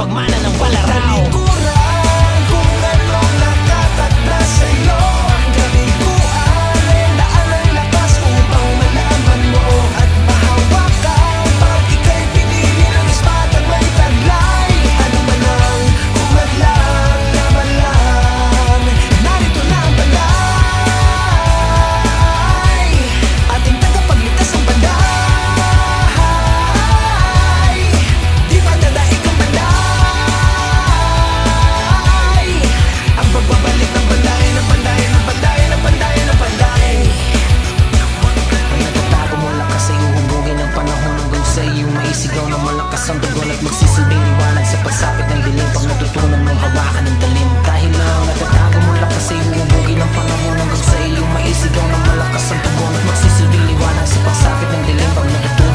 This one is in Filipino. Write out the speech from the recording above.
pagmana ng palaraw. Talikuran kung anong nakatakda sa'yo. Kalikuan ay daan ng lakas upang malaman mo at mahawakan. Pag ika'y pinili ng espadang may taglay, ano man ang umadlang, laban lang. Narito na ang panay, ating tagapagligtas ng panday. Di ba dadaig ang panday? Ang pagbabalik ng panday, ng panday, ng panday, ng panday, ng panday. Ang nagtatago mo lakas ay uhubugin ng panahon hanggang sa iyong maisigaw ng malakas ang dugon at magsisilbing liwanag sa pagsapit ng dilim. Pag natutunan mong hawakan ng talim, dahil lang ang nagtatago mo lakas ay uhubugin ng panahon hanggang sa iyong maisigaw ng malakas ang dugon at magsisilbing liwanag sa pagsapit ng dilim. Pag natutunan